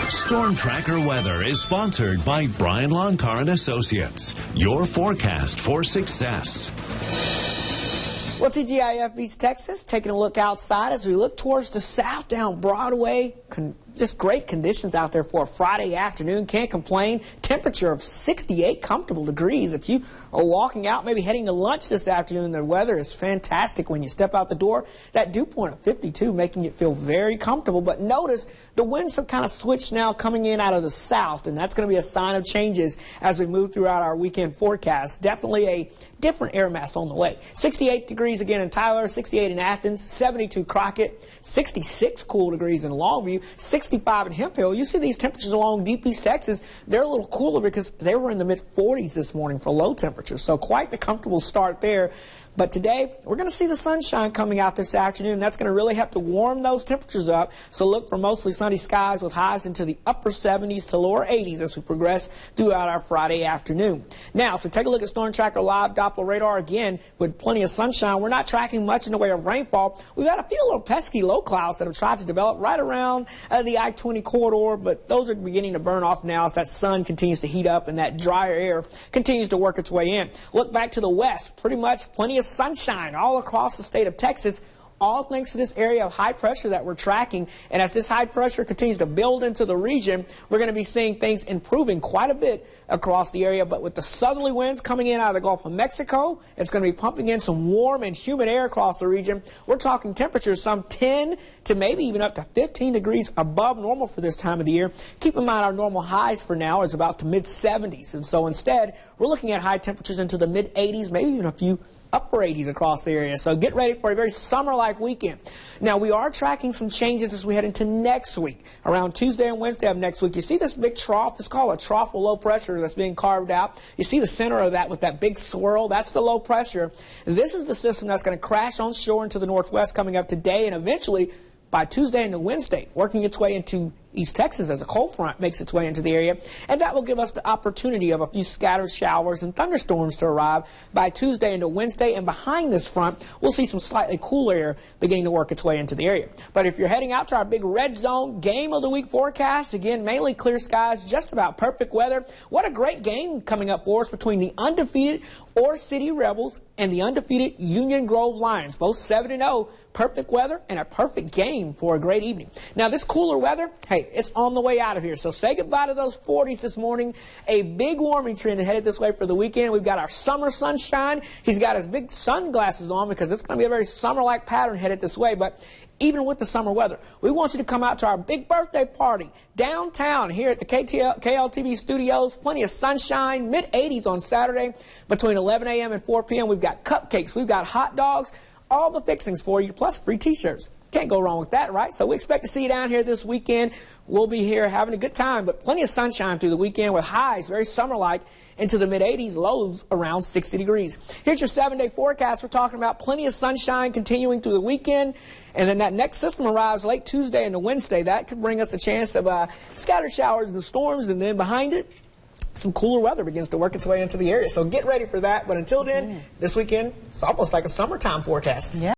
Storm Tracker Weather is sponsored by Brian Loncar and Associates, your forecast for success. Well, TGIF East Texas, taking a look outside as we look towards the south down Broadway. Just great conditions out there for a Friday afternoon. Can't complain. Temperature of 68 comfortable degrees. If you are walking out, maybe heading to lunch this afternoon, the weather is fantastic when you step out the door. That dew point of 52 making it feel very comfortable. But notice the winds have kind of switched now coming in out of the south, and that's going to be a sign of changes as we move throughout our weekend forecast. Definitely a different air mass on the way. 68 degrees again in Tyler, 68 in Athens, 72 Crockett, 66 cool degrees in Longview, 65 in Hemphill. You see these temperatures along Deep East Texas, they're a little cooler because they were in the mid-40s this morning for low temperatures. So quite the comfortable start there. But today, we're going to see the sunshine coming out this afternoon. That's going to really help to warm those temperatures up. So look for mostly sunny skies with highs into the upper 70s to lower 80s as we progress throughout our Friday afternoon. Now, so take a look at Storm Tracker Live Doppler radar again with plenty of sunshine. We're not tracking much in the way of rainfall. We've had a few little pesky low clouds that have tried to develop right around the I-20 corridor, but those are beginning to burn off now as that sun continues to heat up and that drier air continues to work its way in. Look back to the west, pretty much plenty of sunshine all across the state of Texas, all thanks to this area of high pressure that we're tracking. And as this high pressure continues to build into the region, we're going to be seeing things improving quite a bit across the area. But with the southerly winds coming in out of the Gulf of Mexico, it's going to be pumping in some warm and humid air across the region. We're talking temperatures some 10 to maybe even up to 15 degrees above normal for this time of the year. Keep in mind our normal highs for now is about the mid-70s. And so instead, we're looking at high temperatures into the mid-80s, maybe even a few upper 80s across the area. So get ready for a very summer-like weekend. Now, we are tracking some changes as we head into next week. Around Tuesday and Wednesday of next week, you see this big trough. It's called a trough of low pressure that's being carved out. You see the center of that with that big swirl. That's the low pressure. This is the system that's going to crash on shore into the northwest coming up today and eventually by Tuesday into Wednesday, working its way into East Texas as a cold front makes its way into the area. And that will give us the opportunity of a few scattered showers and thunderstorms to arrive by Tuesday into Wednesday. And behind this front, we'll see some slightly cooler air beginning to work its way into the area. But if you're heading out to our big red zone game of the week forecast, again, mainly clear skies, just about perfect weather. What a great game coming up for us between the undefeated Ore City Rebels and the undefeated Union Grove Lions. Both 7-0, perfect weather and a perfect game for a great evening. Now, this cooler weather, hey, it's on the way out of here. So say goodbye to those 40s this morning. A big warming trend headed this way for the weekend. We've got our summer sunshine. He's got his big sunglasses on because it's going to be a very summer-like pattern headed this way. But even with the summer weather, we want you to come out to our big birthday party downtown here at the KLTV studios. Plenty of sunshine, mid-80s on Saturday between 11 a.m. and 4 p.m. We've got cupcakes, we've got hot dogs, all the fixings for you, plus free T-shirts. Can't go wrong with that, right? So we expect to see you down here this weekend. We'll be here having a good time, but plenty of sunshine through the weekend with highs very summer-like into the mid-80s, lows around 60 degrees. Here's your 7-day forecast. We're talking about plenty of sunshine continuing through the weekend, and then that next system arrives late Tuesday into Wednesday. That could bring us a chance of scattered showers and storms, and then behind it, some cooler weather begins to work its way into the area. So get ready for that. But until then, this weekend, it's almost like a summertime forecast. Yeah.